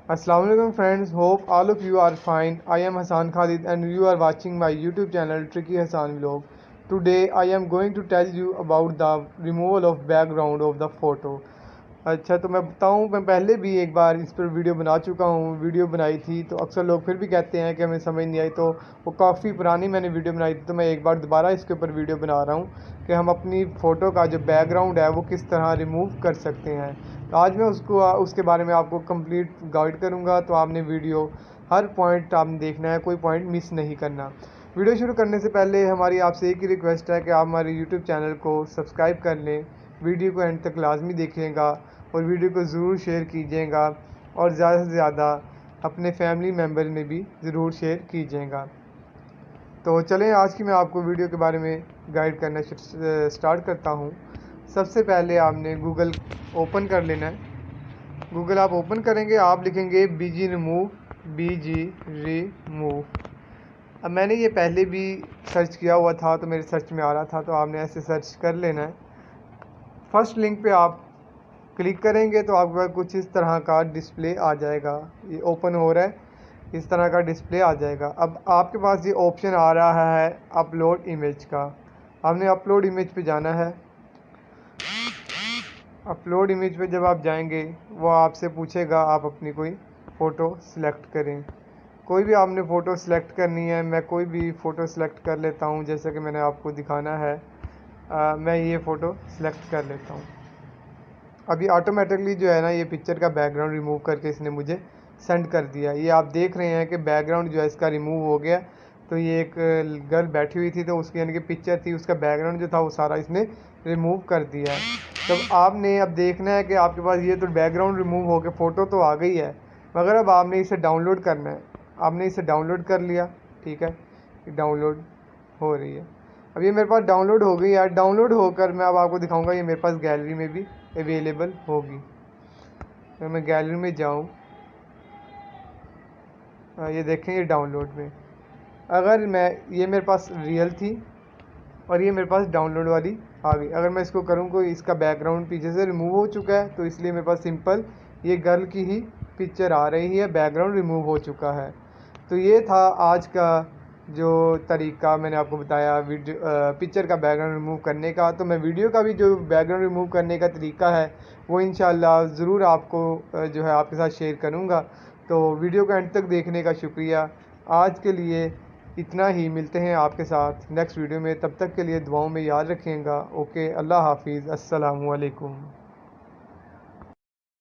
Assalamu alaikum friends, hope all of you are fine. I am Hassan Khalid and you are watching my YouTube channel Tricky Hassan Vlog. Today I am going to tell you about the removal of background of the photo. अच्छा, तो मैं बताऊँ, मैं पहले भी एक बार इस पर वीडियो बना चुका हूँ। वीडियो बनाई थी तो अक्सर लोग फिर भी कहते हैं कि हमें समझ नहीं आई, तो वो काफ़ी पुरानी मैंने वीडियो बनाई थी, तो मैं एक बार दोबारा इसके ऊपर वीडियो बना रहा हूँ कि हम अपनी फ़ोटो का जो बैकग्राउंड है वो किस तरह रिमूव कर सकते हैं। तो आज मैं उसके बारे में आपको कंप्लीट गाइड करूँगा, तो आपने वीडियो हर पॉइंट आपने देखना है, कोई पॉइंट मिस नहीं करना। वीडियो शुरू करने से पहले हमारी आपसे एक ही रिक्वेस्ट है कि आप हमारे यूट्यूब चैनल को सब्सक्राइब कर लें, वीडियो को एंड तक लाजमी देखिएगा और वीडियो को ज़रूर शेयर कीजिएगा और ज़्यादा से ज़्यादा अपने फैमिली मेम्बर में भी ज़रूर शेयर कीजिएगा। तो चलें, आज की मैं आपको वीडियो के बारे में गाइड करना स्टार्ट करता हूँ। सबसे पहले आपने गूगल ओपन कर लेना है। गूगल आप ओपन करेंगे, आप लिखेंगे बीजी रिमूव। अब मैंने ये पहले भी सर्च किया हुआ था तो मेरे सर्च में आ रहा था, तो आपने ऐसे सर्च कर लेना है। फर्स्ट लिंक पे आप क्लिक करेंगे तो आपके पास कुछ इस तरह का डिस्प्ले आ जाएगा। ये ओपन हो रहा है, इस तरह का डिस्प्ले आ जाएगा। अब आपके पास ये ऑप्शन आ रहा है अपलोड इमेज का। आपने अपलोड इमेज पे जाना है। अपलोड इमेज पे जब आप जाएंगे वो आपसे पूछेगा आप अपनी कोई फ़ोटो सिलेक्ट करें। कोई भी आपने फ़ोटो सिलेक्ट करनी है। मैं कोई भी फ़ोटो सिलेक्ट कर लेता हूँ, जैसा कि मैंने आपको दिखाना है। मैं ये फ़ोटो सिलेक्ट कर लेता हूँ। अभी ऑटोमेटिकली जो है ना, ये पिक्चर का बैकग्राउंड रिमूव करके इसने मुझे सेंड कर दिया। ये आप देख रहे हैं कि बैकग्राउंड जो है इसका रिमूव हो गया। तो ये एक गर्ल बैठी हुई थी, तो उसकी यानी कि पिक्चर थी, उसका बैकग्राउंड जो था वो सारा इसने रिमूव कर दिया है। तब आपने अब देखना है कि आपके पास ये तो बैकग्राउंड रिमूव हो गया, फ़ोटो तो आ गई है, मगर अब आपने इसे डाउनलोड करना है। आपने इसे डाउनलोड कर लिया, ठीक है, डाउनलोड हो रही है। अब ये मेरे पास डाउनलोड हो गई है। डाउनलोड होकर मैं अब आपको दिखाऊंगा, ये मेरे पास गैलरी में भी अवेलेबल होगी। तो मैं गैलरी में जाऊँ, ये देखें ये डाउनलोड में, अगर मैं ये मेरे पास रियल थी और ये मेरे पास डाउनलोड वाली आ गई। अगर मैं इसको करूँ को इसका बैकग्राउंड पीछे से रिमूव हो चुका है, तो इसलिए मेरे पास सिंपल ये गर्ल की ही पिक्चर आ रही है, बैकग्राउंड रिमूव हो चुका है। तो ये था आज का जो तरीका मैंने आपको बताया वीडियो पिक्चर का बैकग्राउंड रिमूव करने का। तो मैं वीडियो का भी जो बैकग्राउंड रिमूव करने का तरीका है वो इंशाल्लाह ज़रूर आपको जो है आपके साथ शेयर करूँगा। तो वीडियो को एंड तक देखने का शुक्रिया। आज के लिए इतना ही, मिलते हैं आपके साथ नेक्स्ट वीडियो में। तब तक के लिए दुआओं में याद रखिएगा। ओके, अल्लाह हाफिज़, अस्सलामु अलैकुम।